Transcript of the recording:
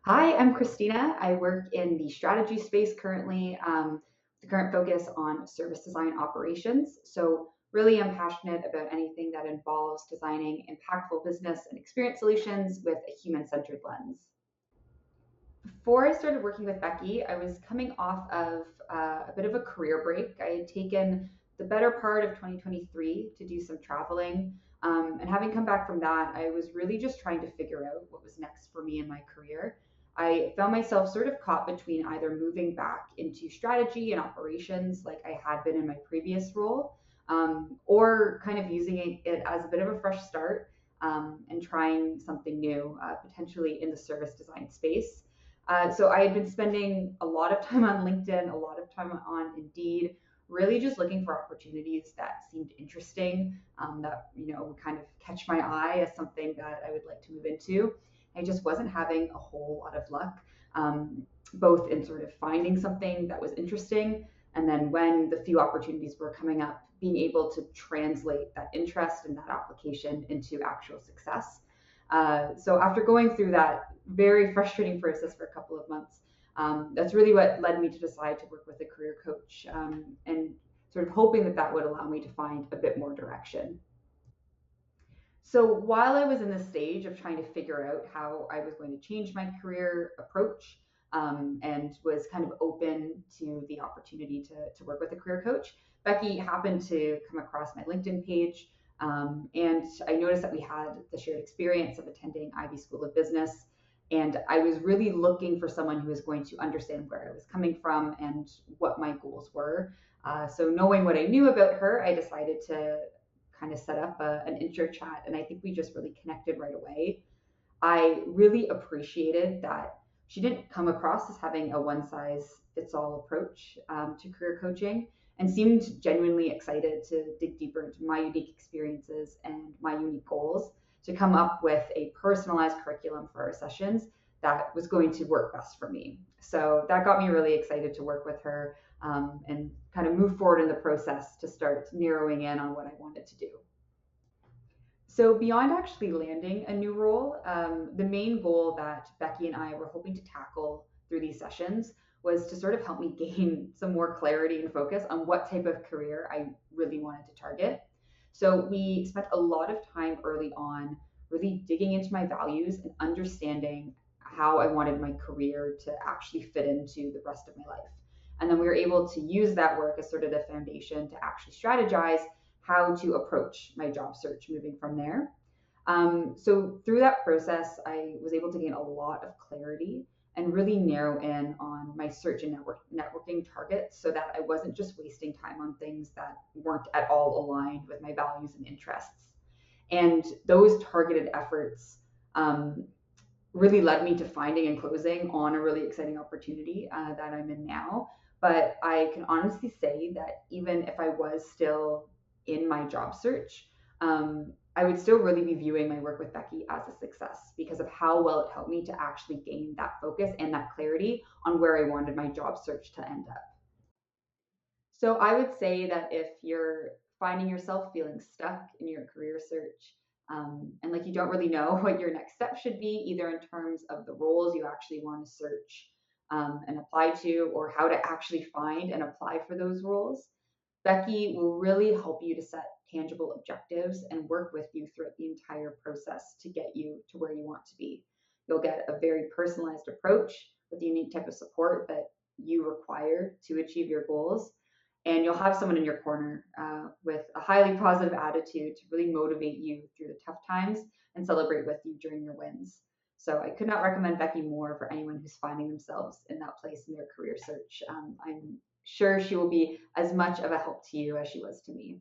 Hi, I'm Kristina. I work in the strategy space currently, the current focus on service design operations. So, really, I'm passionate about anything that involves designing impactful business and experience solutions with a human centered lens. Before I started working with Becky, I was coming off of a bit of a career break. I had taken the better part of 2023 to do some traveling. And having come back from that, I was really just trying to figure out what was next for me in my career. I found myself sort of caught between either moving back into strategy and operations like I had been in my previous role, or kind of using it as a bit of a fresh start and trying something new, potentially in the service design space. So I had been spending a lot of time on LinkedIn, a lot of time on Indeed, really just looking for opportunities that seemed interesting, that would kind of catch my eye as something that I would like to move into. I just wasn't having a whole lot of luck, both in sort of finding something that was interesting, and then when the few opportunities were coming up, being able to translate that interest and that application into actual success. So after going through that very frustrating process for a couple of months, that's really what led me to decide to work with a career coach, and sort of hoping that that would allow me to find a bit more direction. So while I was in the stage of trying to figure out how I was going to change my career approach, and was kind of open to the opportunity to work with a career coach, Becky happened to come across my LinkedIn page. And I noticed that we had the shared experience of attending Ivy School of Business. And I was really looking for someone who was going to understand where I was coming from and what my goals were. So knowing what I knew about her, I decided to kind of set up an intro chat. And I think we just really connected right away. I really appreciated that she didn't come across as having a one size fits all approach, to career coaching, and seemed genuinely excited to dig deeper into my unique experiences and my unique goals to come up with a personalized curriculum for our sessions that was going to work best for me. So that got me really excited to work with her, and kind of move forward in the process to start narrowing in on what I wanted to do. So beyond actually landing a new role, the main goal that Becky and I were hoping to tackle through these sessions was to sort of help me gain some more clarity and focus on what type of career I really wanted to target. So we spent a lot of time early on really digging into my values and understanding how I wanted my career to actually fit into the rest of my life. And then we were able to use that work as sort of the foundation to actually strategize how to approach my job search moving from there. So through that process, I was able to gain a lot of clarity and really narrow in on my search and networking targets so that I wasn't just wasting time on things that weren't at all aligned with my values and interests. And those targeted efforts, really led me to finding and closing on a really exciting opportunity, that I'm in now. But I can honestly say that even if I was still in my job search, I would still really be viewing my work with Becky as a success because of how well it helped me to actually gain that focus and that clarity on where I wanted my job search to end up. So I would say that if you're finding yourself feeling stuck in your career search, and like you don't really know what your next step should be, either in terms of the roles you actually want to search, and apply to, or how to actually find and apply for those roles, Becky will really help you to set tangible objectives and work with you throughout the entire process to get you to where you want to be. You'll get a very personalized approach with the unique type of support that you require to achieve your goals. And you'll have someone in your corner, with a highly positive attitude to really motivate you through the tough times and celebrate with you during your wins. So I could not recommend Becky more for anyone who's finding themselves in that place in their career search. I'm sure she will be as much of a help to you as she was to me.